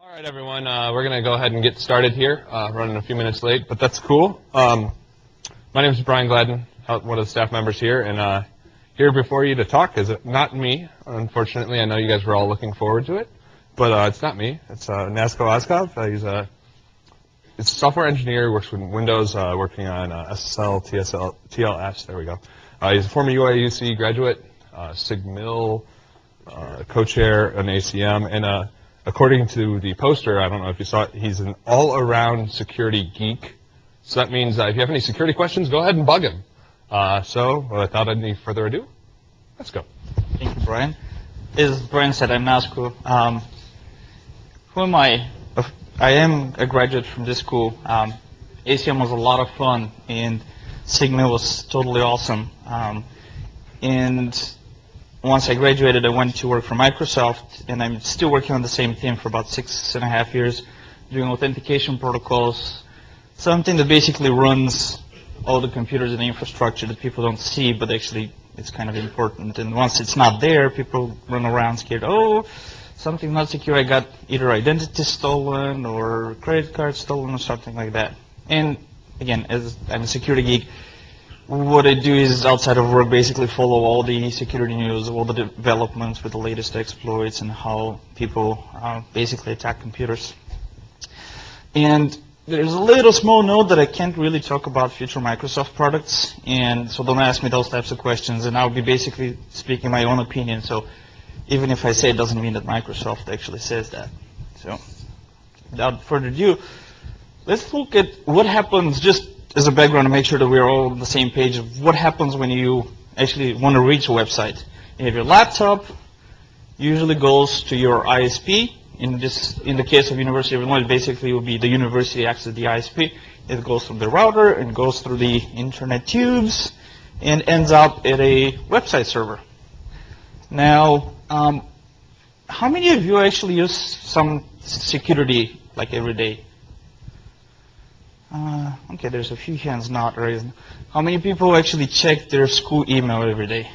All right, everyone. We're going to go ahead and get started here. Running a few minutes late, but that's cool. My name is Brian Gladden, one of the staff members here, and here before you to talk is not me. Unfortunately, I know you guys were all looking forward to it, but it's not me. It's Nasko Oskov. He's a software engineer, works with Windows, working on SSL, TLS. There we go. He's a former UIUC graduate, SIGMIL co-chair, an ACM, and according to the poster, I don't know if you saw it, he's an all-around security geek. So that means if you have any security questions, go ahead and bug him. So without any further ado, let's go. Thank you, Brian. As Brian said, I'm Nasko. Who am I? I am a graduate from this school. ACM was a lot of fun, and SIGMIL was totally awesome. And once I graduated, I went to work for Microsoft, and I'm still working on the same team for about 6.5 years, doing authentication protocols, something that basically runs all the computers and the infrastructure that people don't see, but actually it's kind of important. And once it's not there, people run around scared, oh, something not secure, I got either identity stolen or credit card stolen or something like that. And again, as I'm a security geek, what I do is, outside of work, basically follow all the security news, all the developments with the latest exploits and how people basically attack computers. And there's a little small note that I can't really talk about future Microsoft products, and so don't ask me those types of questions, and I'll be basically speaking my own opinion, so even if I say it doesn't mean that Microsoft actually says that. So without further ado, let's look at what happens, just as a background, to make sure that we're all on the same page of what happens when you actually want to reach a website. You have your laptop, usually goes to your ISP. In the case of University of Illinois, it basically will be the university acts as the ISP. It goes through the router and goes through the internet tubes and ends up at a website server. Now, how many of you actually use some security like every day? Okay, there's a few hands not raised. How many people actually check their school email every day?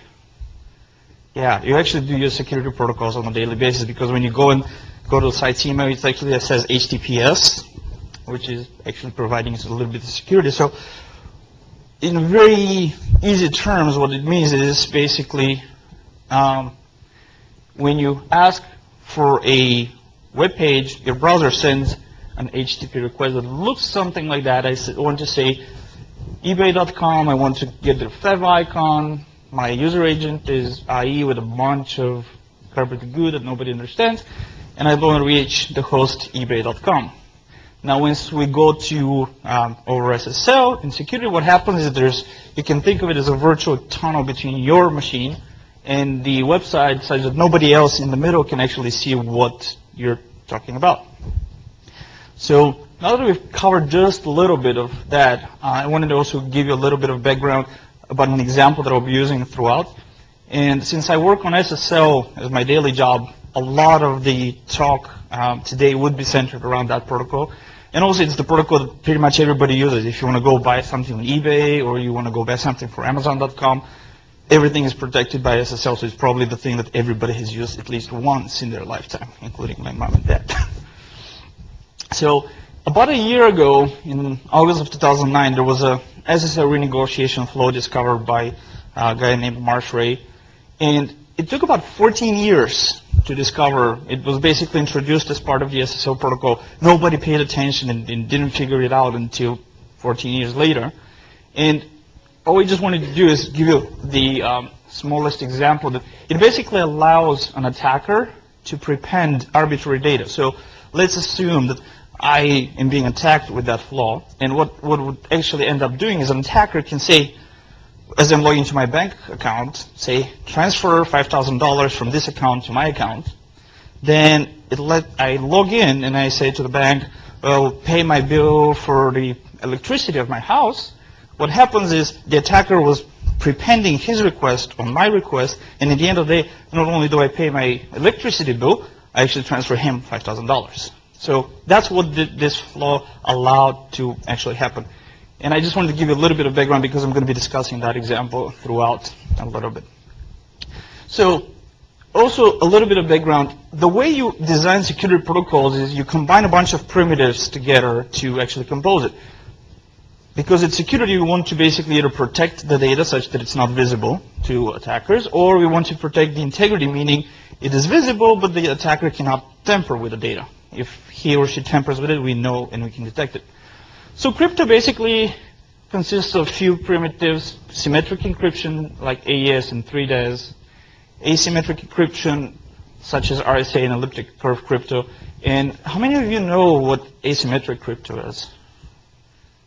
Yeah, you actually do use security protocols on a daily basis, because when you go to the site's email, it actually says HTTPS, which is actually providing us a little bit of security. So in very easy terms, what it means is basically when you ask for a web page, your browser sends an HTTP request that looks something like that. I want to say eBay.com, I want to get the fev icon, my user agent is IE with a bunch of garbage good that nobody understands, and I want to reach the host eBay.com. Now once we go to over SSL in security, what happens is you can think of it as a virtual tunnel between your machine and the website, such that nobody else in the middle can actually see what you're talking about. So now that we've covered just a little bit of that, I wanted to also give you a little bit of background about an example that I'll be using throughout. And since I work on SSL as my daily job, a lot of the talk today would be centered around that protocol. And also it's the protocol that pretty much everybody uses. If you want to go buy something on eBay or you want to go buy something for Amazon.com, everything is protected by SSL, so it's probably the thing that everybody has used at least once in their lifetime, including my mom and dad. So about a year ago, in August of 2009, there was a SSL renegotiation flow discovered by a guy named Marsh Ray. And it took about 14 years to discover. It was basically introduced as part of the SSL protocol. Nobody paid attention and didn't figure it out until 14 years later. And all we just wanted to do is give you the smallest example. That it basically allows an attacker to prepend arbitrary data. So let's assume that I am being attacked with that flaw, and what would actually end up doing is an attacker can say, as I'm logging into my bank account, say, transfer $5,000 from this account to my account. Then I log in and I say to the bank, well, pay my bill for the electricity of my house. What happens is the attacker was prepending his request on my request, and at the end of the day, not only do I pay my electricity bill, I actually transfer him $5,000. So that's what this flaw allowed to actually happen. And I just wanted to give you a little bit of background because I'm going to be discussing that example throughout a little bit. So Also, a little bit of background. The way you design security protocols is you combine a bunch of primitives together to actually compose it. Because it's security, we want to basically either protect the data such that it's not visible to attackers, or we want to protect the integrity, meaning it is visible, but the attacker cannot tamper with the data. If he or she tampers with it, we know and we can detect it. So crypto basically consists of few primitives: symmetric encryption, like AES and 3DES, asymmetric encryption, such as RSA and elliptic curve crypto. And how many of you know what asymmetric crypto is?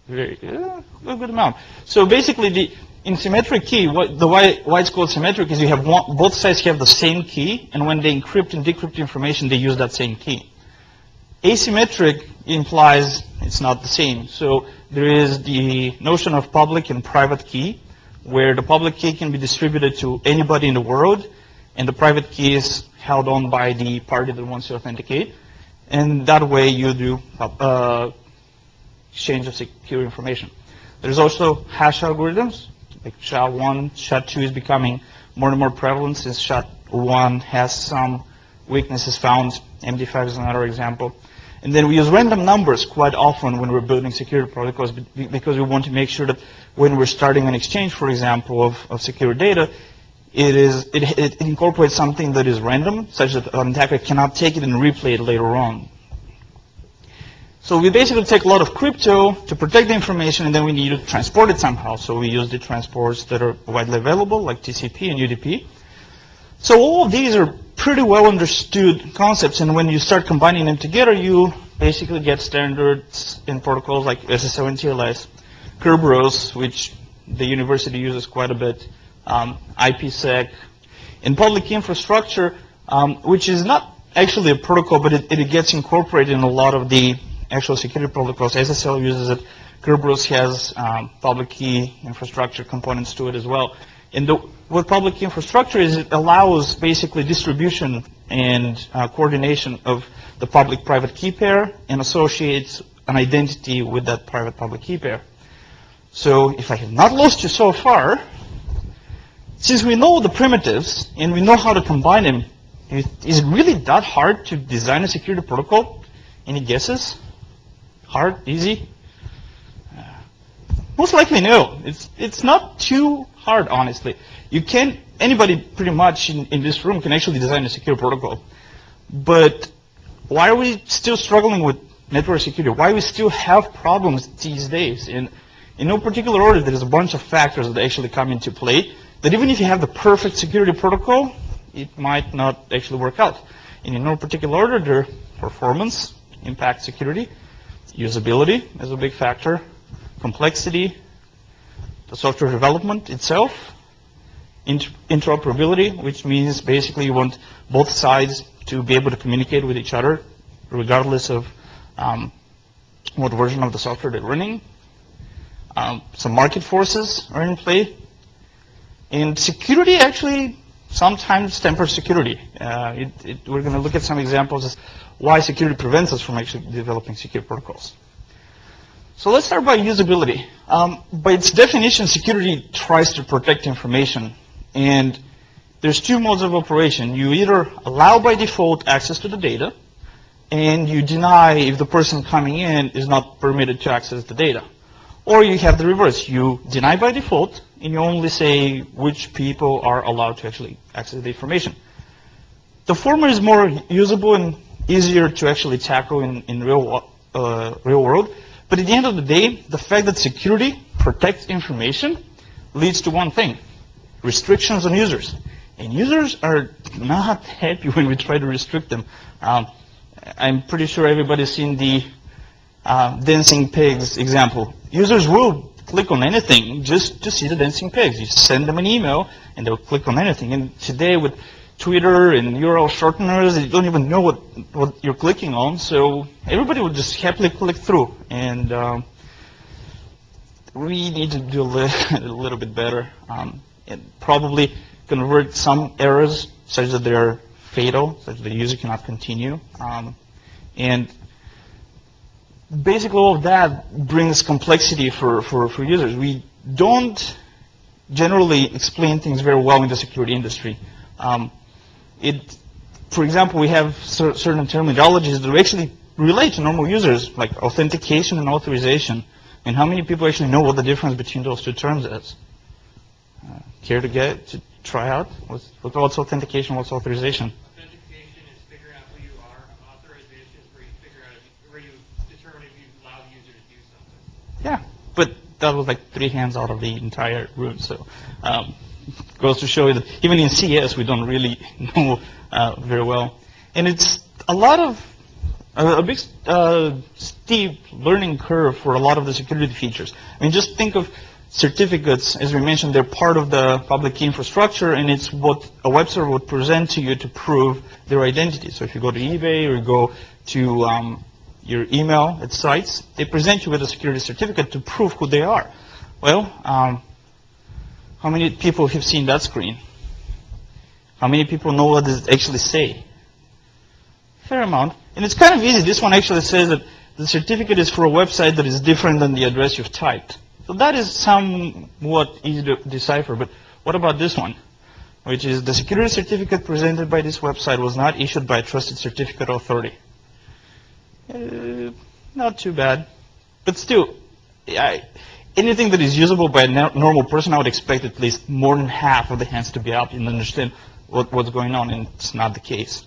A good amount. So basically, in symmetric key, why it's called symmetric is you have both sides have the same key, and when they encrypt and decrypt information, they use that same key. Asymmetric implies it's not the same. So there is the notion of public and private key, where the public key can be distributed to anybody in the world, and the private key is held on by the party that wants to authenticate. And that way you do exchange of secure information. There's also hash algorithms, like SHA-1, SHA-2 is becoming more and more prevalent since SHA-1 has some weaknesses found. MD5 is another example. And then we use random numbers quite often when we're building security protocols because we want to make sure that when we're starting an exchange, for example, of secure data, it incorporates something that is random, such that an attacker cannot take it and replay it later on. So we basically take a lot of crypto to protect the information, and then we need to transport it somehow. So we use the transports that are widely available, like TCP and UDP. So all of these are pretty well understood concepts, and when you start combining them together, you basically get standards in protocols like SSL and TLS, Kerberos, which the university uses quite a bit, IPsec, and public infrastructure, which is not actually a protocol, but it gets incorporated in a lot of the actual security protocols. SSL uses it. Kerberos has public key infrastructure components to it as well. And what public key infrastructure is, it allows basically distribution and coordination of the public-private key pair and associates an identity with that private-public key pair. So if I have not lost you so far, since we know the primitives and we know how to combine them, is it really that hard to design a security protocol? Any guesses? Hard? Easy? Most likely no. It's not too hard, honestly. Anybody pretty much in this room can actually design a secure protocol. But why are we still struggling with network security? Why do we still have problems these days? In no particular order, there's a bunch of factors that actually come into play, that even if you have the perfect security protocol, it might not actually work out. And in no particular order, their performance impacts security, usability is a big factor, complexity, the software development itself, interoperability, which means basically you want both sides to be able to communicate with each other, regardless of what version of the software they're running. Some market forces are in play. And security actually sometimes tempers security. We're going to look at some examples as why security prevents us from actually developing secure protocols. So let's start by usability. By its definition, security tries to protect information. And there's two modes of operation. You either allow by default access to the data, and you deny if the person coming in is not permitted to access the data. Or you have the reverse. You deny by default, and you only say which people are allowed to actually access the information. The former is more usable and easier to actually tackle in real world. But at the end of the day, the fact that security protects information leads to one thing: restrictions on users. And users are not happy when we try to restrict them. I'm pretty sure everybody's seen the dancing pigs example. Users will click on anything just to see the dancing pigs. You send them an email and they'll click on anything. And today with Twitter and URL shorteners, you don't even know what you're clicking on. So everybody would just happily click through. And we need to do a little bit better. And probably convert some errors such that they're fatal, such that the user cannot continue. And basically all of that brings complexity for users. We don't generally explain things very well in the security industry. For example, we have certain terminologies that actually relate to normal users, like authentication and authorization. And how many people actually know what the difference between those two terms is? Care to try out? What's authentication? What's authorization? Authentication is figure out who you are. Authorization is where you determine if you allow the user to do something. Yeah, but that was like 3 hands out of the entire room. So goes to show you that even in CS we don't really know very well. And it's a lot of a big steep learning curve for a lot of the security features. I mean, just think of certificates. As we mentioned, they're part of the public key infrastructure, and it's what a web server would present to you to prove their identity. So if you go to eBay or you go to your email at sites, they present you with a security certificate to prove who they are. Well, how many people have seen that screen? How many people know what does it actually say? Fair amount. And it's kind of easy. This one actually says that the certificate is for a website that is different than the address you've typed. So that is somewhat easy to decipher. But what about this one? Which is the security certificate presented by this website was not issued by a trusted certificate authority. Not too bad. But still, anything that is usable by a normal person, I would expect at least more than half of the hands to be up and understand what's going on, and it's not the case.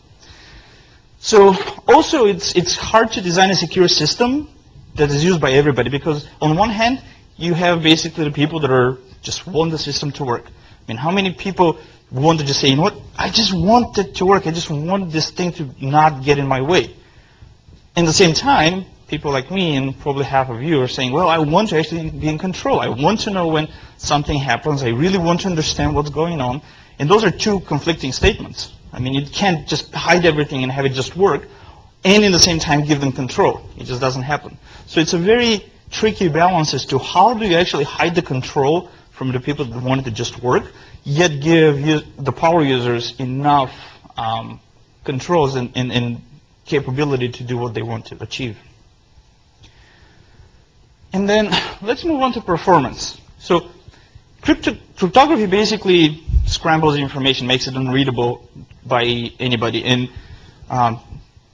So also, it's hard to design a secure system that is used by everybody, because on one hand, you have basically the people that are just want the system to work. I mean, how many people want to just say, you know what, I just want it to work. I just want this thing to not get in my way. In the same time, people like me and probably half of you are saying, well, I want to actually be in control. I want to know when something happens. I really want to understand what's going on. And those are two conflicting statements. I mean, you can't just hide everything and have it just work, and in the same time give them control. It just doesn't happen. So it's a very tricky balance as to how do you actually hide the control from the people that want it to just work, yet give the power users enough controls and capability to do what they want to achieve. And then let's move on to performance. So cryptography basically scrambles the information, makes it unreadable by anybody. And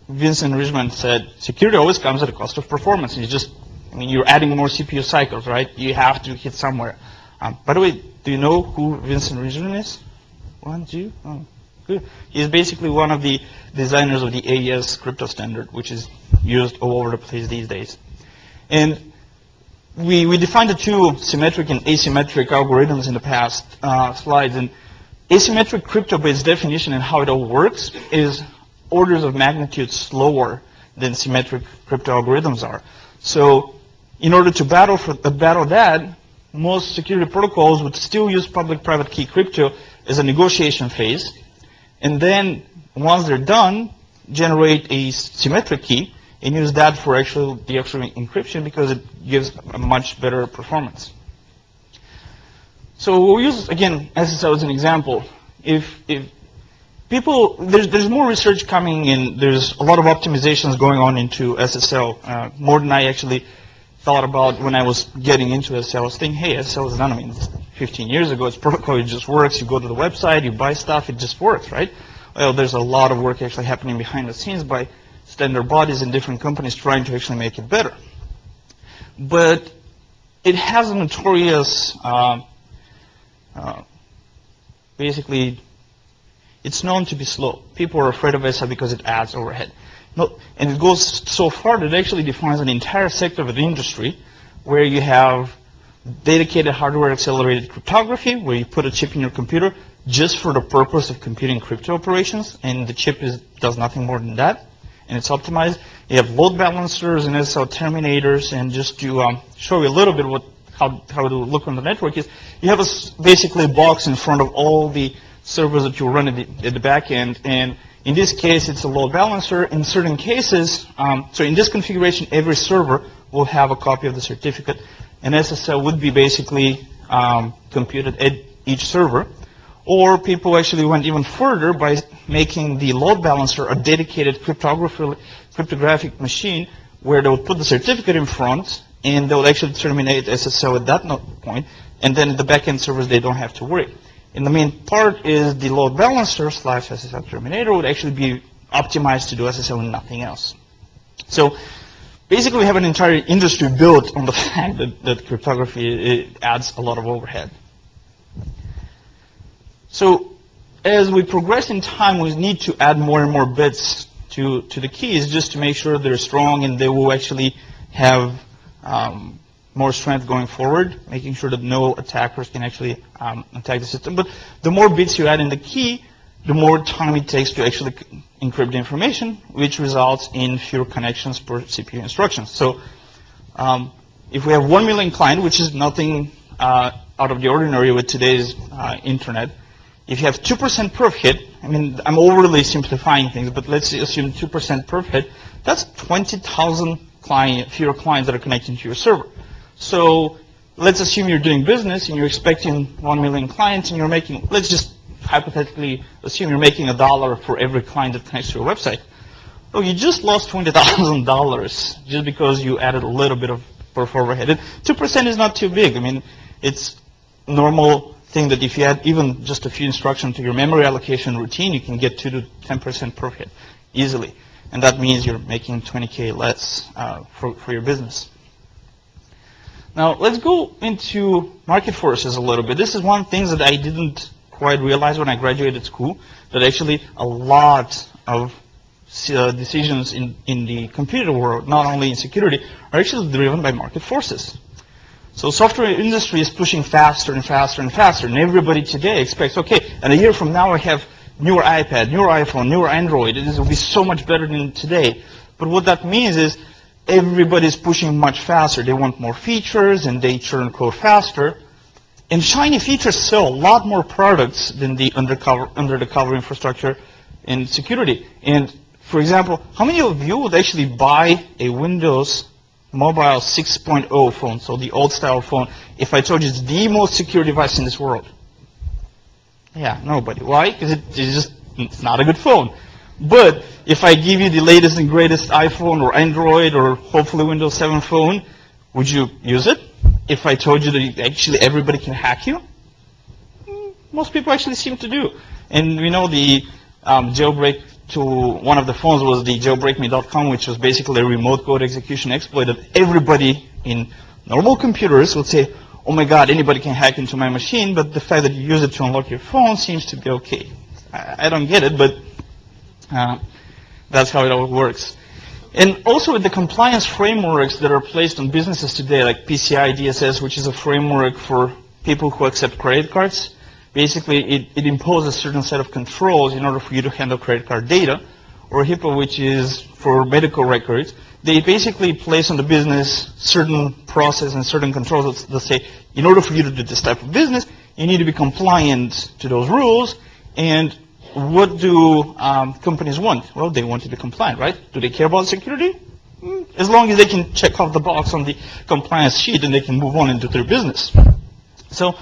Vincent Ridgman said, security always comes at a cost of performance. And you're adding more CPU cycles, right? You have to hit somewhere. By the way, do you know who Vincent Ridgman is? One, two? Oh, good. He's basically one of the designers of the AES crypto standard, which is used all over the place these days. And we defined the two symmetric and asymmetric algorithms in the past slides. And asymmetric crypto-based definition and how it all works is orders of magnitude slower than symmetric crypto algorithms are. So in order to battle that, most security protocols would still use public-private key crypto as a negotiation phase. And then once they're done, generate a symmetric key and use that for the actual encryption, because it gives a much better performance. So we'll use, again, SSL as an example. If people, there's more research coming in, there's a lot of optimizations going on into SSL, more than I actually thought about when I was getting into SSL. I was thinking, hey, SSL is done. I mean, 15 years ago, it's protocol, it just works. You go to the website, you buy stuff, it just works, right? Well, there's a lot of work actually happening behind the scenes by standard bodies in different companies trying to actually make it better. But it has a notorious, basically, it's known to be slow. People are afraid of SSL because it adds overhead. No, and it goes so far that it actually defines an entire sector of the industry where you have dedicated hardware accelerated cryptography, where you put a chip in your computer just for the purpose of computing crypto operations, and the chip does nothing more than that, and it's optimized. You have load balancers and SSL terminators, and just to show you a little bit how it will look on the network is, you have basically a box in front of all the servers that you run at the back end, and in this case, it's a load balancer. In certain cases, so in this configuration, every server will have a copy of the certificate, and SSL would be basically computed at each server. Or people actually went even further by making the load balancer a dedicated cryptographic machine where they would put the certificate in front, and they would actually terminate SSL at that point, and then the backend servers, they don't have to worry. And the main part is the load balancer / SSL terminator would actually be optimized to do SSL and nothing else. So basically, we have an entire industry built on the fact that cryptography adds a lot of overhead. So as we progress in time, we need to add more and more bits to the keys just to make sure they're strong and they will actually have more strength going forward, making sure that no attackers can actually attack the system. But the more bits you add in the key, the more time it takes to actually encrypt the information, which results in fewer connections per CPU instructions. So if we have 1 million client, which is nothing out of the ordinary with today's internet, if you have 2% perf hit, I mean, I'm overly simplifying things, but let's assume 2% perf hit, that's 20,000 fewer clients that are connecting to your server. So let's assume you're doing business and you're expecting 1 million clients and you're making, let's just hypothetically assume you're making $1 for every client that connects to your website. Well, you just lost $20,000 just because you added a little bit of perf overhead. And 2% is not too big. I mean, it's normal thing that if you add even just a few instructions to your memory allocation routine, you can get 2 to 10% perf hit easily. And that means you're making 20K less for your business. Now, let's go into market forces a little bit. This is one thing that I didn't quite realize when I graduated school, that actually a lot of decisions in the computer world, not only in security, are actually driven by market forces. So software industry is pushing faster and faster and faster, and everybody today expects, okay, and a year from now I have newer iPad, newer iPhone, newer Android, and this will be so much better than today. But what that means is everybody's pushing much faster. They want more features, and they churn code faster. And shiny features sell a lot more products than the under the cover infrastructure in security. And for example, how many of you would actually buy a Windows Mobile 6.0 phone, so the old style phone, if I told you it's the most secure device in this world? Yeah, nobody. Why? Because it's not a good phone. But if I give you the latest and greatest iPhone or Android or hopefully Windows 7 phone, would you use it? If I told you that actually everybody can hack you? Most people actually seem to do. And we know the jailbreak to one of the phones was the jailbreakme.com, which was basically a remote code execution exploit that everybody in normal computers would say, oh my God, anybody can hack into my machine, but the fact that you use it to unlock your phone seems to be okay. I don't get it, but that's how it all works. And also with the compliance frameworks that are placed on businesses today, like PCI DSS, which is a framework for people who accept credit cards. Basically, it imposes a certain set of controls in order for you to handle credit card data, or HIPAA, which is for medical records. They basically place on the business certain process and certain controls that say, in order for you to do this type of business, you need to be compliant to those rules. And what do companies want? Well, they want to be compliant, right? Do they care about security? As long as they can check off the box on the compliance sheet, and they can move on into their business. So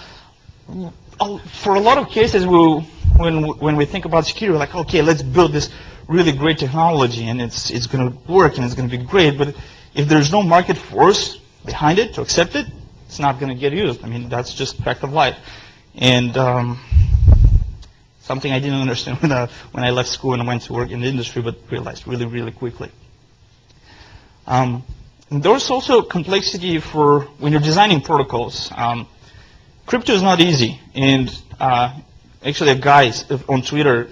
for a lot of cases, when we think about security, we're like, okay, let's build this really great technology, and it's going to work, and it's going to be great. But if there's no market force behind it to accept it, it's not going to get used. I mean, that's just fact of life. And something I didn't understand when I left school and went to work in the industry, but realized really, really quickly. There's also complexity for when you're designing protocols. Crypto is not easy, and actually a guy on Twitter,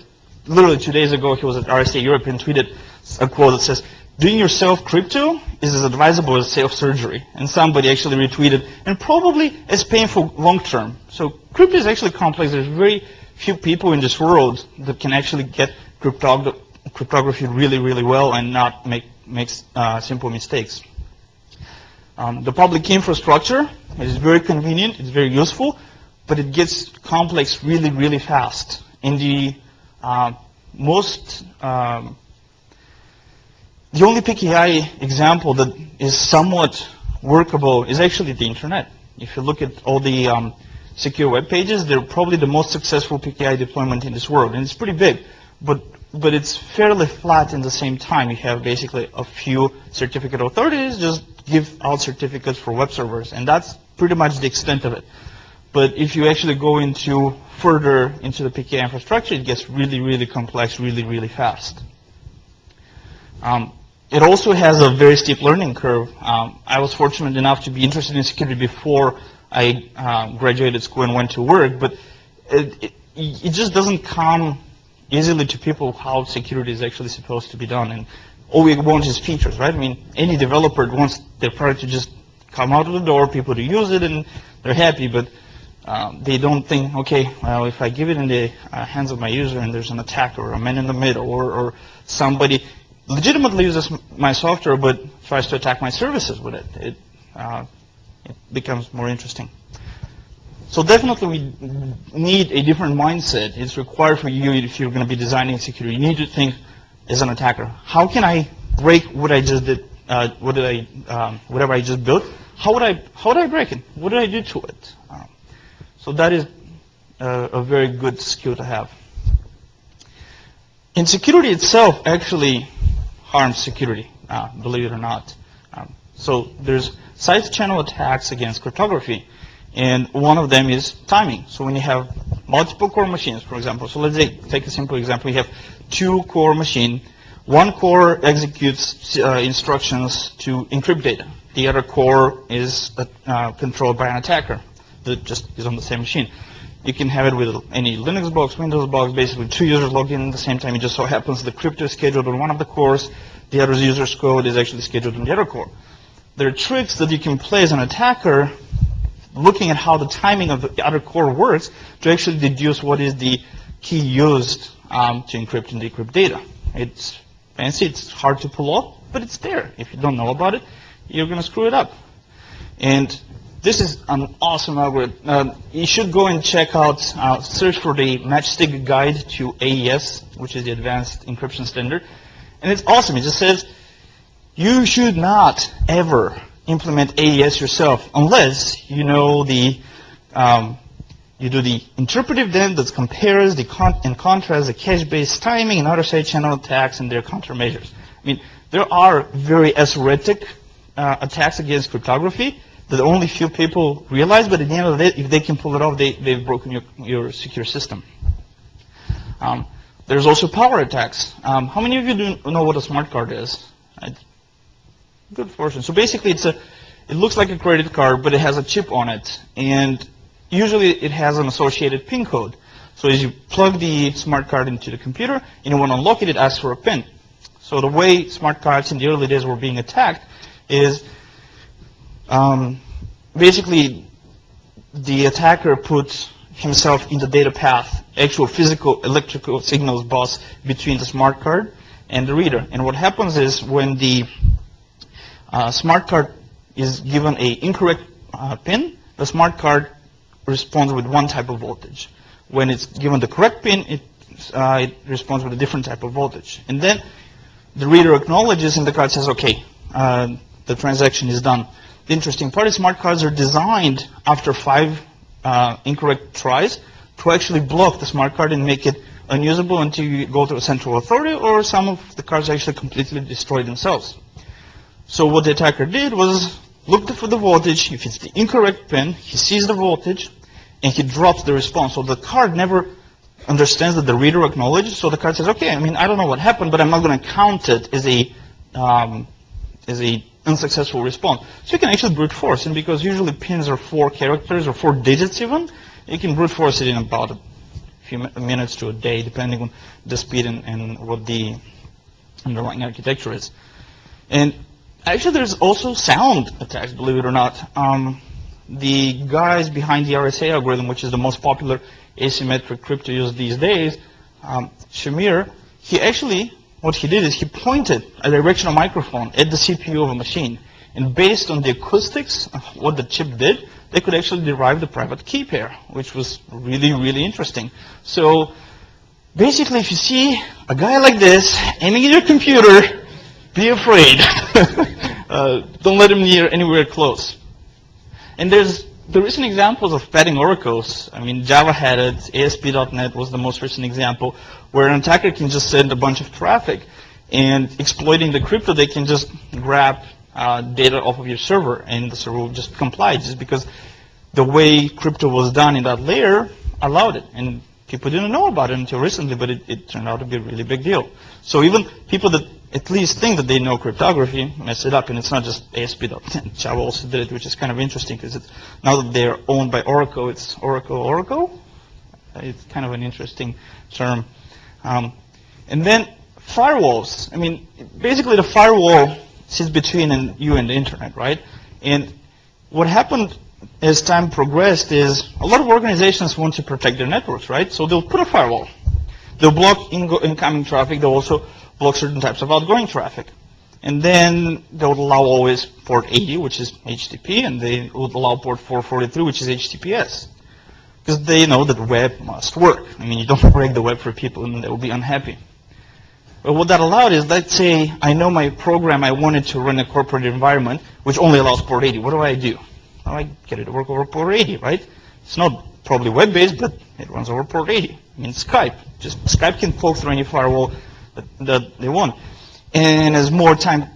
literally 2 days ago, he was at RSA Europe and tweeted a quote that says, doing yourself crypto is as advisable as self-surgery. And somebody actually retweeted, and probably as painful long-term. So crypto is actually complex. There's very few people in this world that can actually get cryptography really, really well and not make simple mistakes. The public key infrastructure is very convenient, it's very useful, but it gets complex really, really fast. And the only PKI example that is somewhat workable is actually the internet. If you look at all the secure web pages, they're probably the most successful PKI deployment in this world, and it's pretty big, but it's fairly flat in the same time. You have basically a few certificate authorities just give out certificates for web servers, and that's pretty much the extent of it. But if you actually go into further into the PKI infrastructure, it gets really, really complex, really, really fast. It also has a very steep learning curve. I was fortunate enough to be interested in security before I graduated school and went to work, but it just doesn't come easily to people how security is actually supposed to be done. And all we want is features, right? I mean, any developer wants their product to just come out of the door, people to use it, and they're happy, but they don't think, okay, well, if I give it in the hands of my user and there's an attacker or a man in the middle or somebody legitimately uses my software but tries to attack my services with it, it becomes more interesting. So definitely we need a different mindset. It's required for you if you're going to be designing security. You need to think as an attacker, how can I break what I just did, whatever I just built? How would I break it? What did I do to it? So that is a very good skill to have. And security itself actually harms security, believe it or not. So there's side channel attacks against cryptography, and one of them is timing. So when you have multiple core machines, for example, so let's take a simple example. You have 2 core machines. One core executes instructions to encrypt data. The other core is controlled by an attacker that just is on the same machine. You can have it with any Linux box, Windows box, basically 2 users log in at the same time. It just so happens the crypto is scheduled on one of the cores, the other user's code is actually scheduled on the other core. There are tricks that you can play as an attacker, looking at how the timing of the other core works, to actually deduce what is the key used to encrypt and decrypt data. It's fancy, it's hard to pull off, but it's there. If you don't know about it, you're going to screw it up. And this is an awesome algorithm. You should go and check out, search for the Matchstick Guide to AES, which is the Advanced Encryption Standard. And it's awesome. It just says, you should not ever implement AES yourself unless you know the, you do the interpretive then that compares and contrasts the cache-based timing and other side channel attacks and their countermeasures. I mean, there are very esoteric attacks against cryptography that only few people realize, but at the end of the day, if they can pull it off, they've broken your secure system. There's also power attacks. How many of you do know what a smart card is? Good fortune. So basically, it looks like a credit card, but it has a chip on it, and usually it has an associated PIN code. So as you plug the smart card into the computer and you want to unlock it, it asks for a PIN. So the way smart cards in the early days were being attacked is basically the attacker puts himself in the data path, actual physical electrical signals bus between the smart card and the reader. And what happens is when the smart card is given an incorrect pin, the smart card responds with one type of voltage. When it's given the correct pin, it responds with a different type of voltage. And then the reader acknowledges and the card says, okay, the transaction is done. The interesting part is smart cards are designed after 5 incorrect tries to actually block the smart card and make it unusable until you go to a central authority, or some of the cards actually completely destroy themselves. So what the attacker did was looked for the voltage. If it's the incorrect pin, he sees the voltage and he drops the response. So the card never understands that the reader acknowledges. So the card says, okay, I mean, I don't know what happened, but I'm not going to count it as a unsuccessful response. So you can actually brute force, and because usually pins are 4 characters or 4 digits even, you can brute force it in about a few minutes to a day, depending on the speed and what the underlying architecture is. And actually there's also sound attacks, believe it or not. The guys behind the RSA algorithm, which is the most popular asymmetric crypto used these days, Shamir, he actually, what he did is he pointed a directional microphone at the CPU of a machine. And based on the acoustics of what the chip did, they could actually derive the private key pair, which was really, really interesting. So basically, if you see a guy like this aiming at your computer, be afraid. Don't let him near anywhere close. And there's the recent examples of padding oracles. I mean, Java had it. ASP.NET was the most recent example, where an attacker can just send a bunch of traffic, and exploiting the crypto, they can just grab data off of your server, and the server will just comply, just because the way crypto was done in that layer allowed it. And people didn't know about it until recently, but it turned out to be a really big deal. So even people that at least think that they know cryptography mess it up, and it's not just ASP.NET. Java also did it, which is kind of interesting because now that they're owned by Oracle, it's Oracle. It's kind of an interesting term. And then firewalls. I mean, basically the firewall sits between you and the internet, right? And what happened as time progressed is a lot of organizations want to protect their networks, right? So they'll put a firewall. They'll block incoming traffic. They'll also block certain types of outgoing traffic. And then they would allow always port 80, which is HTTP, and they would allow port 443, which is HTTPS. Because they know that web must work. I mean, you don't break the web for people and they will be unhappy. But what that allowed is, let's say I know my program, I wanted to run a corporate environment, which only allows port 80. What do? Well, I get it to work over port 80, right? It's not probably web-based, but it runs over port 80. I mean, Skype. Just Skype can poke through any firewall that they want. And as more time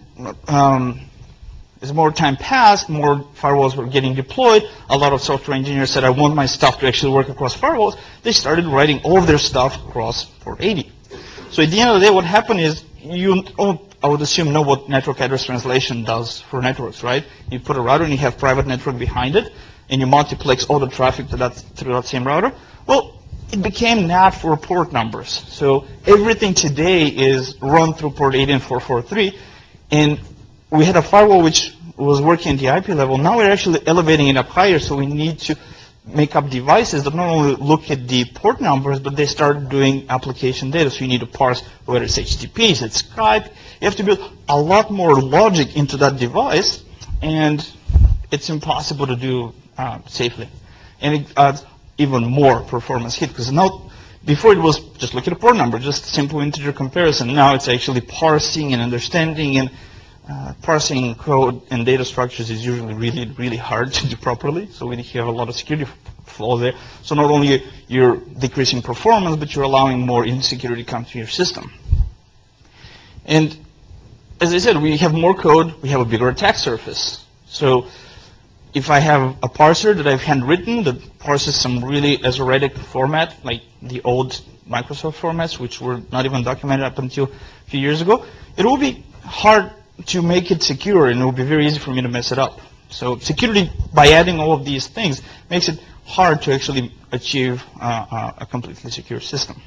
passed, more firewalls were getting deployed. A lot of software engineers said, I want my stuff to actually work across firewalls. They started writing all of their stuff across port 80. So at the end of the day, what happened is, you all, I would assume, know what network address translation does for networks, right? You put a router and you have private network behind it, and you multiplex all the traffic through that same router. Well, it became NAT for port numbers. So everything today is run through port 80 and 443. And we had a firewall which was working at the IP level. Now we're actually elevating it up higher, so we need to make up devices that not only look at the port numbers, but they start doing application data. So you need to parse whether it's HTTP, is it Skype. You have to build a lot more logic into that device, and it's impossible to do safely. And it adds even more performance hit, because now, before it was just look at a port number, just simple integer comparison. Now it's actually parsing and understanding, and parsing code and data structures is usually really, really hard to do properly. So we have a lot of security flaws there. So not only you're decreasing performance, but you're allowing more insecurity to come to your system. And as I said, we have more code, we have a bigger attack surface. So if I have a parser that I've handwritten that parses some really esoteric format, like the old Microsoft formats, which were not even documented up until a few years ago, it will be hard to make it secure, and it will be very easy for me to mess it up. So security, by adding all of these things, makes it hard to actually achieve a completely secure system.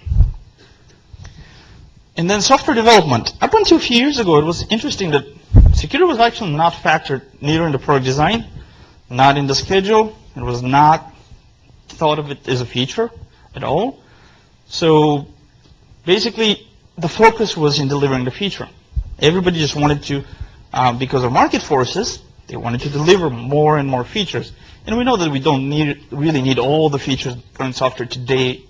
And then software development. Up until a few years ago, it was interesting that security was actually not factored neither in the product design, not in the schedule. It was not thought of it as a feature at all. So basically, the focus was in delivering the feature. Everybody just wanted to, because of market forces, they wanted to deliver more and more features. And we know that we don't really need all the features current software today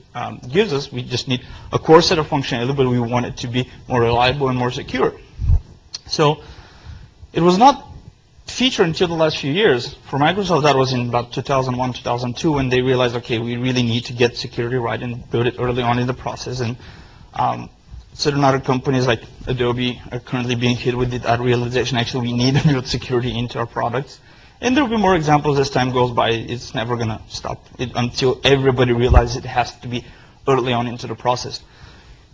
gives us. We just need a core set of functionality, but we want it to be more reliable and more secure. So it was not featured until the last few years. For Microsoft, that was in about 2001, 2002, when they realized, okay, we really need to get security right and build it early on in the process. And certain other companies like Adobe are currently being hit with that realization. Actually, we need to build security into our products. And there will be more examples as time goes by. It's never going to stop until everybody realizes it has to be early on into the process.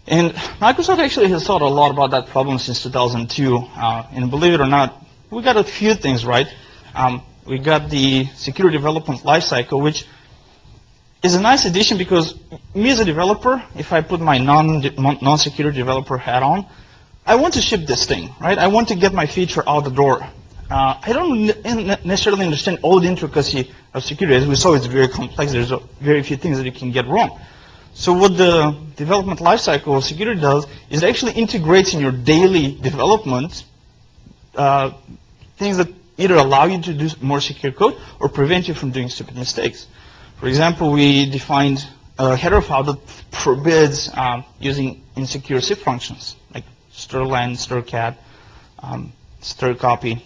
And Microsoft actually has thought a lot about that problem since 2002. And believe it or not, we got a few things right. We got the security development lifecycle, which is a nice addition because me as a developer, if I put my non-security developer hat on, I want to ship this thing, right? I want to get my feature out the door. I don't necessarily understand all the intricacy of security. As we saw, it's very complex. There's very few things that you can get wrong. So what the development lifecycle of security does is it actually integrates in your daily development things that either allow you to do more secure code or prevent you from doing stupid mistakes. For example, we defined a header file that forbids using insecure zip functions, like strlen, strcat, strcopy.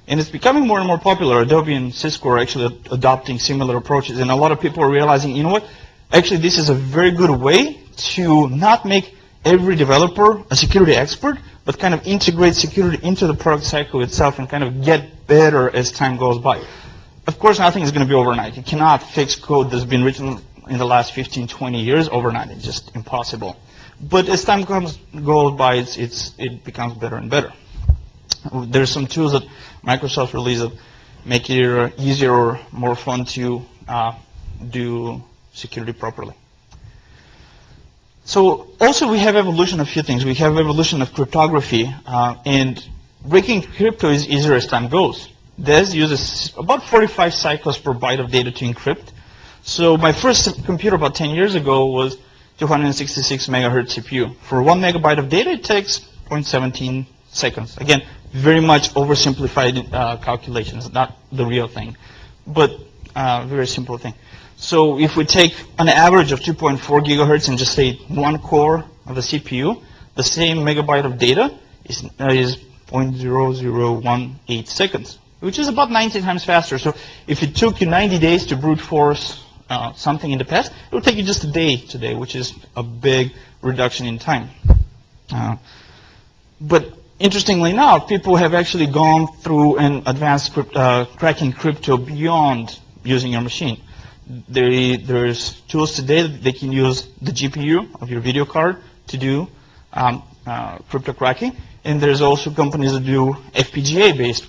And it's becoming more and more popular. Adobe and Cisco are actually adopting similar approaches. And a lot of people are realizing, you know what? Actually, this is a very good way to not make every developer a security expert, but kind of integrate security into the product cycle itself and kind of get better as time goes by. of course, nothing is going to be overnight. You cannot fix code that's been written in the last 15, 20 years overnight. It's just impossible. But as time goes by, it becomes better and better. There's some tools that Microsoft released that make it either easier or more fun to do security properly. So also we have evolution of a few things. We have evolution of cryptography, and breaking crypto is easier as time goes. DES uses about 45 cycles per byte of data to encrypt. So my first computer about 10 years ago was 266 megahertz CPU. For 1 megabyte of data, it takes 0.17 seconds. Again, very much oversimplified calculations, not the real thing, but very simple thing. So if we take an average of 2.4 gigahertz and just say one core of the CPU, the same megabyte of data is 0.0018 seconds, which is about 90 times faster. So if it took you 90 days to brute force something in the past, it would take you just a day today, which is a big reduction in time. But interestingly enough, people have actually gone through an advanced cracking crypto beyond using your machine. There's tools today that they can use the GPU of your video card to do crypto cracking, and there's also companies that do FPGA-based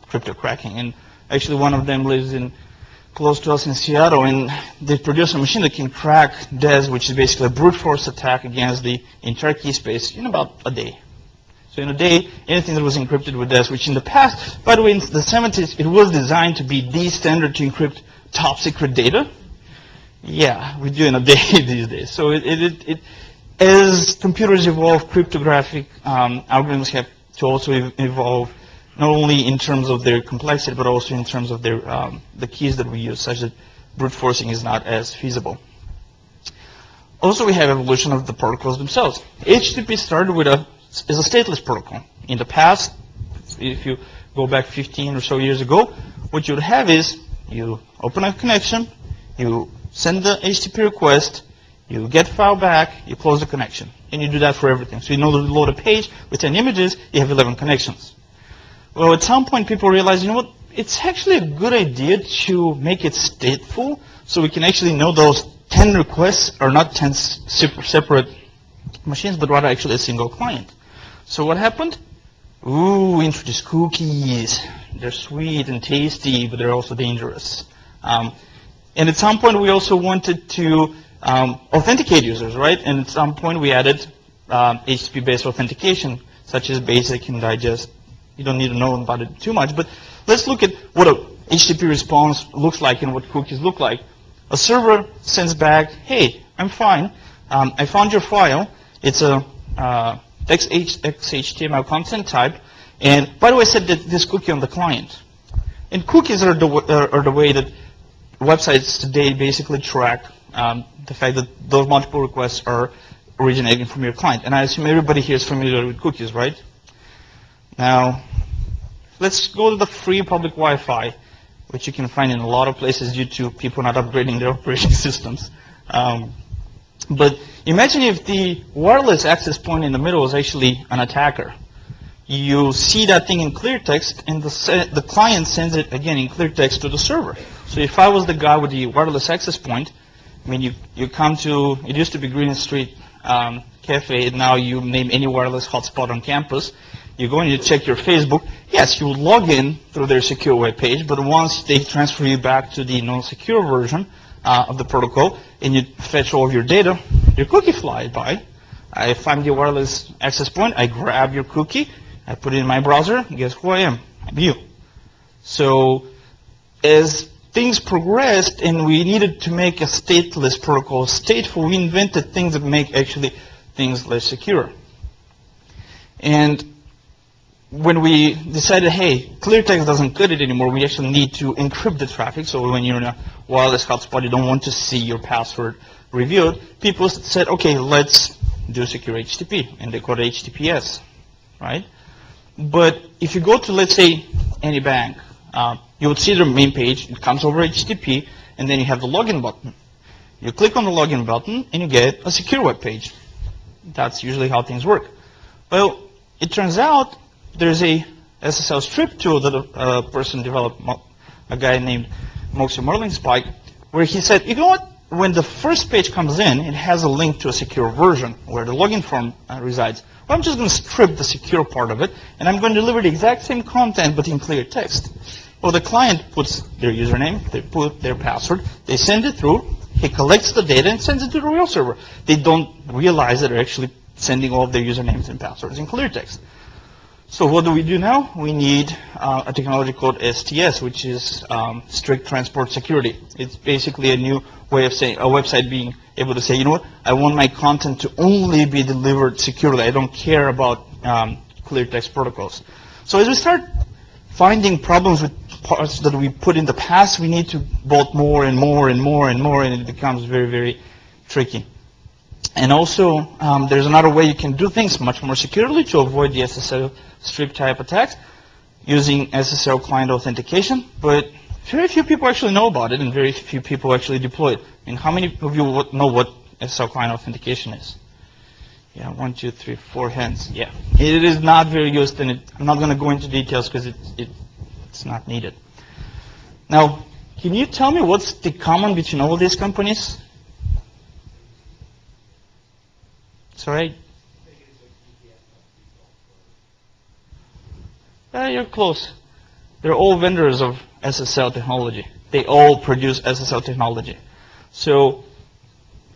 crypto cracking. And actually, one of them lives close to us in Seattle, and they produce a machine that can crack DES, which is basically a brute force attack against the entire key space in about a day. So in a day, anything that was encrypted with DES, which in the past, by the way, in the 70s, it was designed to be the standard to encrypt top secret data. Yeah, we do in a day these days. So as computers evolve, cryptographic algorithms have to also evolve, not only in terms of their complexity, but also in terms of their the keys that we use, such that brute forcing is not as feasible. Also, we have evolution of the protocols themselves. HTTP started as a stateless protocol. In the past, if you go back 15 or so years ago, what you would have is you open a connection, you send the HTTP request, you get file back, you close the connection. And you do that for everything. So you know to load a page with 10 images, you have 11 connections. Well, at some point, people realize, you know what, it's actually a good idea to make it stateful, so we can actually know those 10 requests are not 10 separate machines, but rather actually a single client. So what happened? Ooh, introduce cookies. They're sweet and tasty, but they're also dangerous. And at some point, we also wanted to authenticate users, right? And at some point, we added HTTP-based authentication, such as basic and digest. You don't need to know about it too much, but let's look at what a HTTP response looks like and what cookies look like. A server sends back, hey, I'm fine. I found your file. It's a XHTML content type. And by the way, I said that this cookie on the client. And cookies are the way that websites today basically track the fact that those multiple requests are originating from your client. And I assume everybody here is familiar with cookies, right? Now, let's go to the free public Wi-Fi, which you can find in a lot of places due to people not upgrading their operating systems. But imagine if the wireless access point in the middle is actually an attacker. You see that thing in clear text, and the client sends it again in clear text to the server. So if I was the guy with the wireless access point, I mean, you come to, it used to be Green Street Cafe, and now you name any wireless hotspot on campus. You go and you check your Facebook. Yes, you log in through their secure web page, but once they transfer you back to the non-secure version of the protocol, and you fetch all of your data, your cookie flies by. I find your wireless access point, I grab your cookie, I put it in my browser, guess who I am? I'm you. So as things progressed and we needed to make a stateless protocol stateful, we invented things that make actually things less secure. And when we decided, hey, clear text doesn't cut it anymore, we actually need to encrypt the traffic. So when you're in a wireless hotspot, you don't want to see your password revealed. People said, okay, let's do secure HTTP, and they called it HTTPS, right? But if you go to, let's say, any bank, you would see their main page. It comes over HTTP, and then you have the login button. You click on the login button, and you get a secure web page. That's usually how things work. Well, it turns out there's a SSL Strip tool that a person developed a guy named Moxie Marlinspike, where he said, you know what? When the first page comes in, it has a link to a secure version where the login form resides. Well, I'm just going to strip the secure part of it, and I'm going to deliver the exact same content, but in clear text. Well, the client puts their username, they put their password, they send it through, he collects the data and sends it to the real server. They don't realize that they're actually sending all of their usernames and passwords in clear text. So what do we do now? We need a technology called STS, which is strict transport security. It's basically a new way of saying, a website being able to say, you know what, I want my content to only be delivered securely. I don't care about clear text protocols. So as we start finding problems with parts that we put in the past, we need to bolt more and more and more and more, and it becomes very, very tricky. And also, there's another way you can do things much more securely to avoid the SSL Strip type attacks using SSL client authentication, but very few people actually know about it and very few people actually deploy it. I mean, how many of you know what SSL client authentication is? Yeah, 1, 2, 3, 4 hands. Yeah, it is not very used, and I'm not going to go into details because it's not needed. Now, can you tell me what's the common between all these companies? Sorry? You're close. They're all vendors of SSL technology. They all produce SSL technology. So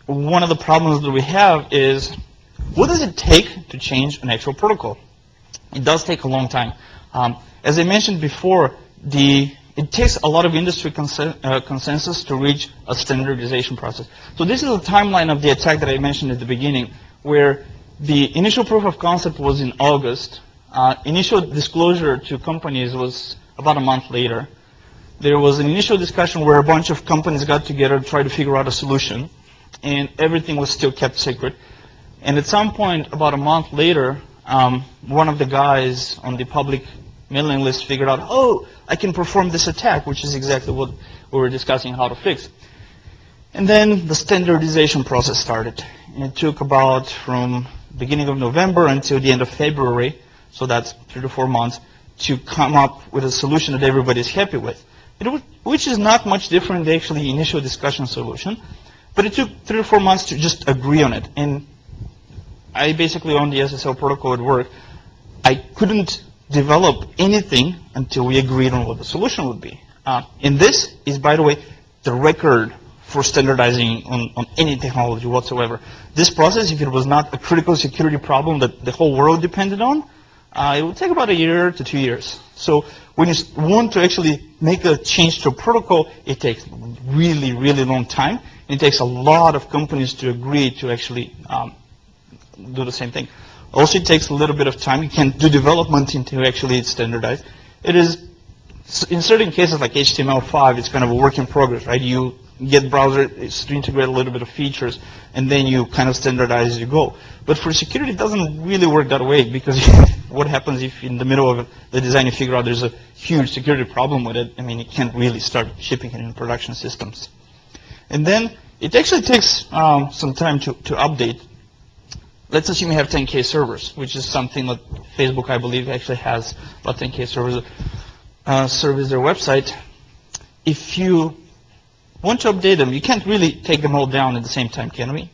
one of the problems that we have is, what does it take to change an actual protocol? It does take a long time. As I mentioned before, it takes a lot of industry consensus to reach a standardization process. So this is a timeline of the attack that I mentioned at the beginning, where the initial proof of concept was in August. Initial disclosure to companies was about a month later. There was an initial discussion where a bunch of companies got together to try to figure out a solution, and everything was still kept secret. And at some point, about a month later, one of the guys on the public mailing list figured out, oh, I can perform this attack, which is exactly what we were discussing how to fix. And then the standardization process started. And it took about from beginning of November until the end of February, so that's 3 to 4 months, to come up with a solution that everybody's happy with, which is not much different than the actually initial discussion solution. But it took 3 to 4 months to just agree on it. And I basically own the SSL protocol at work. I couldn't develop anything until we agreed on what the solution would be. And this is, by the way, the record for standardizing on any technology whatsoever. This process, if it was not a critical security problem that the whole world depended on, it would take about 1 year to 2 years. So when you want to actually make a change to a protocol, it takes really, really long time. And it takes a lot of companies to agree to actually do the same thing. Also, it takes a little bit of time. You can't do development until actually it's standardized. It is, in certain cases like HTML5, it's kind of a work in progress, right? You get browsers to integrate a little bit of features, and then you kind of standardize as you go. But for security, it doesn't really work that way, because what happens if in the middle of the design you figure out there's a huge security problem with it? I mean, you can't really start shipping it in production systems. And then it actually takes some time to update. Let's assume you have 10K servers, which is something that Facebook, I believe, actually has about 10K servers service their website. If you want to update them, you can't really take them all down at the same time, can we?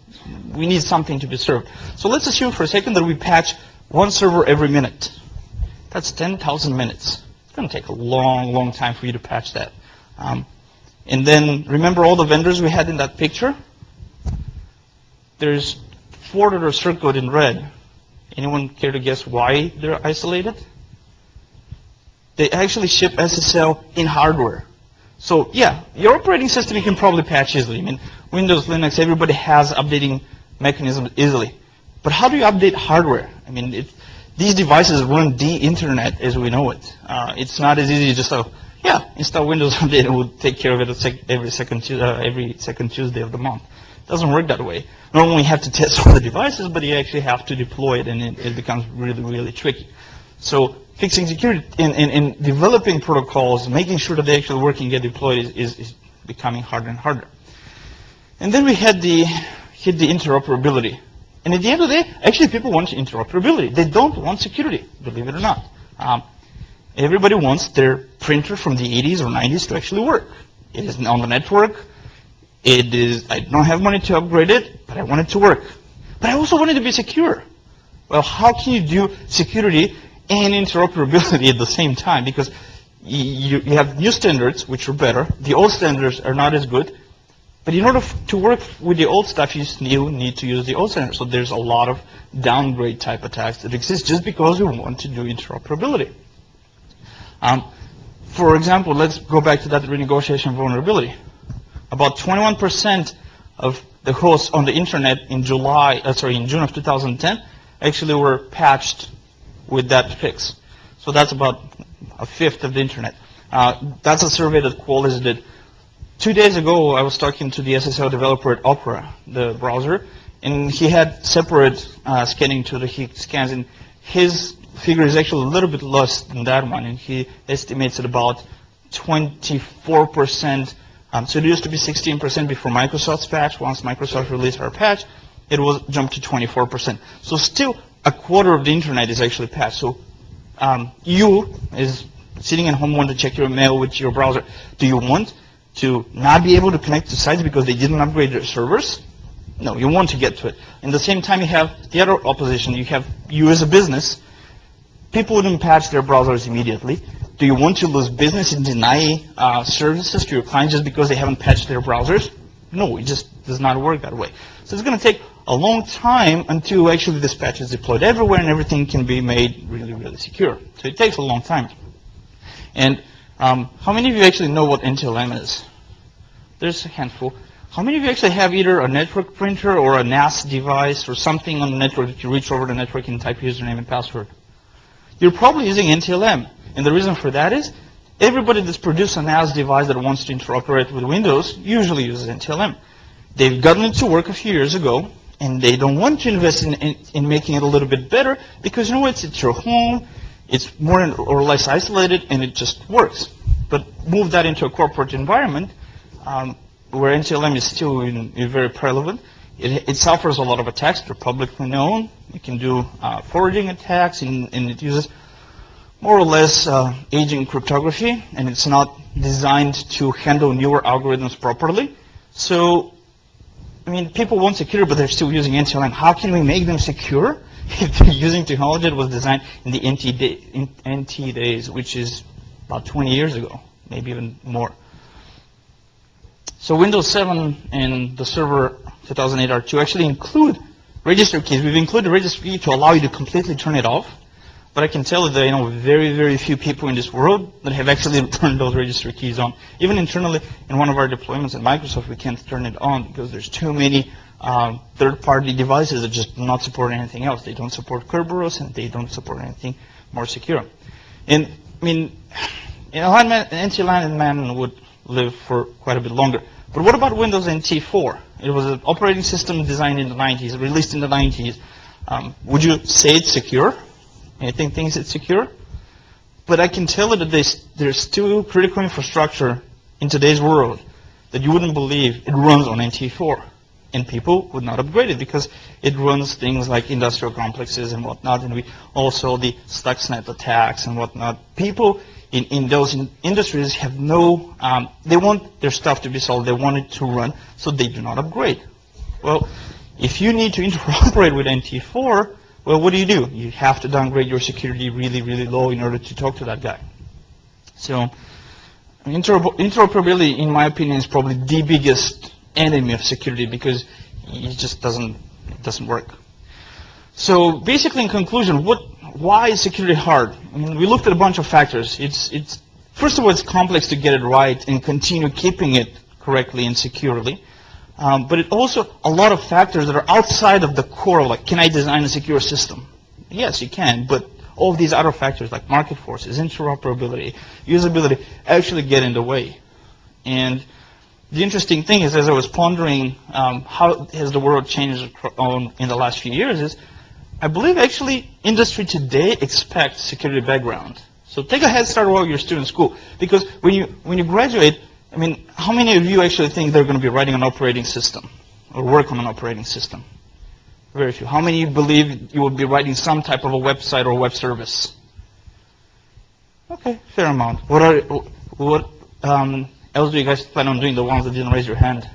We need something to be served. So let's assume for a second that we patch one server every minute. That's 10,000 minutes. It's going to take a long, long time for you to patch that. And then remember all the vendors we had in that picture? There's 4 that are circled in red. Anyone care to guess why they're isolated? They actually ship SSL in hardware. So yeah, your operating system you can probably patch easily. I mean, Windows, Linux, everybody has updating mechanisms easily. But how do you update hardware? I mean, these devices run the internet as we know it. It's not as easy as just install Windows Update and we'll take care of it every second Tuesday of the month. It doesn't work that way. Not only have to test all the devices, but you actually have to deploy it, and it becomes really, really tricky. So fixing security and developing protocols, making sure that they actually work and get deployed is becoming harder and harder. And then we hit the interoperability. And at the end of the day, actually people want interoperability. They don't want security, believe it or not. Everybody wants their printer from the 80s or 90s to actually work. It is on the network. It is, I don't have money to upgrade it, but I want it to work. But I also want it to be secure. Well, how can you do security and interoperability at the same time? Because you have new standards, which are better. The old standards are not as good. But in order to work with the old stuff, you still need to use the old standards. So there's a lot of downgrade type attacks that exist just because we want to do interoperability. For example, let's go back to that renegotiation vulnerability. About 21% of the hosts on the internet in June of 2010 actually were patched with that fix. So that's about a fifth of the internet. That's a survey that Qualys did. 2 days ago, I was talking to the SSL developer at Opera, the browser, and he had separate scanning tool that he scans, and his figure is actually a little bit less than that one, and he estimates it about 24%. So it used to be 16% before Microsoft's patch. Once Microsoft released our patch, it was jumped to 24%. So still a quarter of the internet is actually patched. So you, is sitting at home, want to check your mail with your browser. Do you want to not be able to connect to sites because they didn't upgrade their servers? No, you want to get to it. In the same time, you have the other opposition. You have you as a business. People wouldn't patch their browsers immediately. Do you want to lose business and deny services to your clients just because they haven't patched their browsers? No, it just does not work that way. So it's going to take a long time until actually this patch is deployed everywhere and everything can be made really, really secure. So it takes a long time. And how many of you actually know what NTLM is? There's a handful. How many of you actually have either a network printer or a NAS device or something on the network that you reach over the network and type username and password? You're probably using NTLM. And the reason for that is everybody that's produced a NAS device that wants to interoperate with Windows usually uses NTLM. They've gotten it to work a few years ago, and they don't want to invest in making it a little bit better because, you know what, it's your home, it's more or less isolated, and it just works. But move that into a corporate environment where NTLM is still very prevalent. It suffers a lot of attacks. They're publicly known. You can do forwarding attacks, and it uses more or less aging cryptography, and it's not designed to handle newer algorithms properly. So, I mean, people want security, but they're still using NTLM. How can we make them secure if they're using technology that was designed in the NT days, which is about 20 years ago, maybe even more? So Windows 7 and the Server 2008 R2 actually include register keys. We've included register key to allow you to completely turn it off. But I can tell you that I know very, very few people in this world that have actually turned those register keys on. Even internally, in one of our deployments at Microsoft, we can't turn it on because there's too many third-party devices that just do not support anything else. They don't support Kerberos, and they don't support anything more secure. And I mean, NT-Line man would live for quite a bit longer. But what about Windows NT4? It was an operating system designed in the 90s, released in the 90s. Would you say it's secure? Anything thinks it's secure? But I can tell you that there's still critical infrastructure in today's world that you wouldn't believe it runs on NT4. And people would not upgrade it because it runs things like industrial complexes and whatnot, and we also the Stuxnet attacks and whatnot. People in those industries have no, they want their stuff to be solved, they want it to run, so they do not upgrade. Well, if you need to interoperate with NT4, well, what do? You have to downgrade your security really, really low in order to talk to that guy. So interoperability, in my opinion, is probably the biggest enemy of security because it just doesn't work. So basically, in conclusion, why is security hard? I mean, we looked at a bunch of factors. It's first of all, it's complex to get it right and continue keeping it correctly and securely. But it also a lot of factors that are outside of the core, like can I design a secure system? Yes, you can, but all of these other factors like market forces, interoperability, usability actually get in the way. And the interesting thing is, as I was pondering how has the world changed in the last few years, is I believe actually industry today expects security background. So take a head start while you're still in school, because when you graduate, I mean, how many of you actually think they're going to be writing an operating system or work on an operating system? Very few. How many believe you will be writing some type of a website or web service? Okay, fair amount. What else do you guys plan on doing? The ones that didn't raise your hand,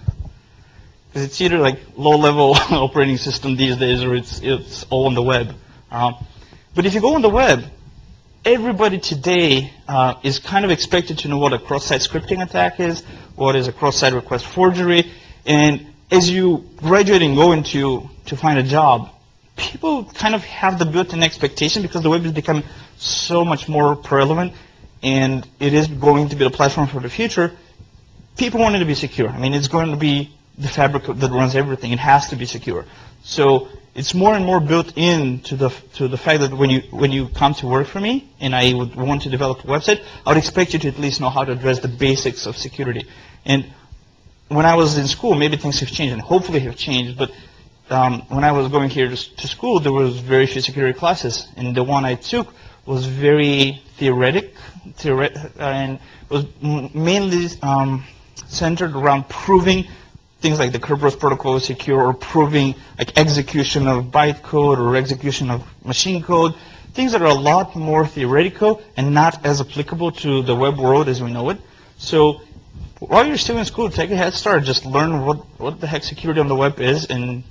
because it's either like low-level operating system these days, or it's all on the web. But if you go on the web, everybody today is kind of expected to know what a cross-site scripting attack is, what is a cross-site request forgery, and as you graduate and go into to find a job, people kind of have the built-in expectation, because the web is becoming so much more prevalent, and it is going to be the platform for the future. People want it to be secure. I mean, it's going to be the fabric that runs everything. It has to be secure. So it's more and more built into the fact that when you come to work for me and I would want to develop a website, I would expect you to at least know how to address the basics of security. And when I was in school, maybe things have changed, and hopefully have changed, but when I was going here to school, there was very few security classes, and the one I took was very theoretic, and was mainly centered around proving things like the Kerberos protocol is secure, or proving like execution of bytecode or execution of machine code, things that are a lot more theoretical and not as applicable to the web world as we know it. So while you're still in school, take a head start. Just learn what the heck security on the web is, and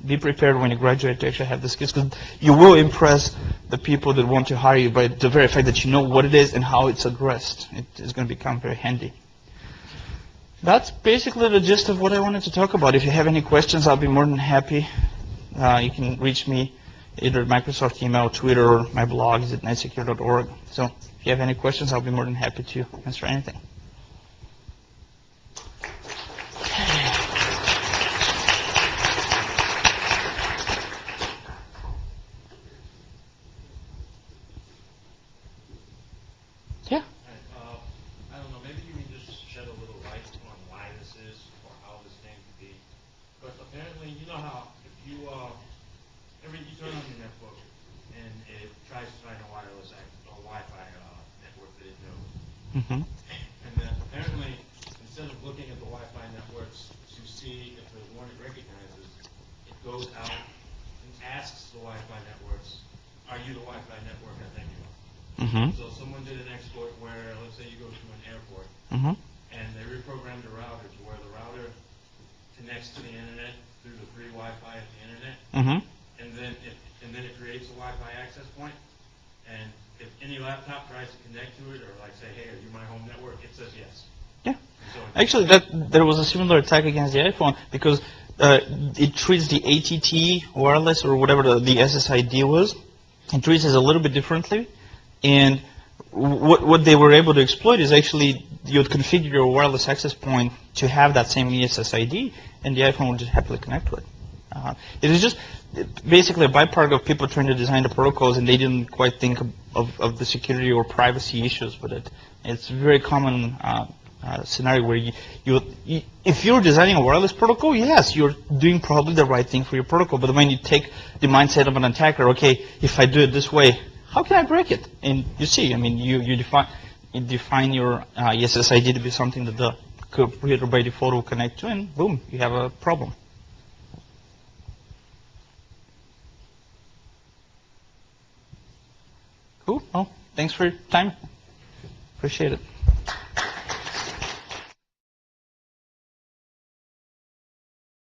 be prepared when you graduate to actually have the skills, because you will impress the people that want to hire you by the very fact that you know what it is and how it's addressed. It is going to become very handy. That's basically the gist of what I wanted to talk about. If you have any questions, I'll be more than happy. You can reach me either Microsoft email, Twitter, or my blog is at netsecure.org. So if you have any questions, I'll be more than happy to answer anything. Yeah. I don't know, maybe you can just shed a little light on why this is, or how this came to be. But apparently, you know how if you you turn on your netbook and it tries to find a Wi-Fi network that it knows. Mm-hmm. And then apparently, instead of looking at the Wi-Fi networks to see if there's one it recognizes, it goes out and asks the Wi-Fi networks, are you the Wi-Fi network I think you are? Mm-hmm. So someone did an exploit where, let's say you go to an airport, Mm-hmm. and they reprogrammed a router to where the router connects to the internet through the free Wi-Fi at the internet, Mm-hmm. and then it creates a Wi-Fi access point. And if any laptop tries to connect to it, or like say, hey, are you my home network? It says yes. Yeah. So Actually, there was a similar attack against the iPhone, because it treats the ATT wireless, or whatever the SSID was, it treats it a little bit differently. And what they were able to exploit is actually you would configure your wireless access point to have that same SSID, and the iPhone would just happily connect to it. It is just basically a byproduct of people trying to design the protocols, and they didn't quite think of the security or privacy issues with it. It's a very common scenario where if you're designing a wireless protocol, yes, you're doing probably the right thing for your protocol. But when you take the mindset of an attacker, okay, if I do it this way, how can I break it? And you see, I mean, you define your SSID to be something that the computer by default will connect to, and boom, you have a problem. Cool. Well, thanks for your time. Appreciate it.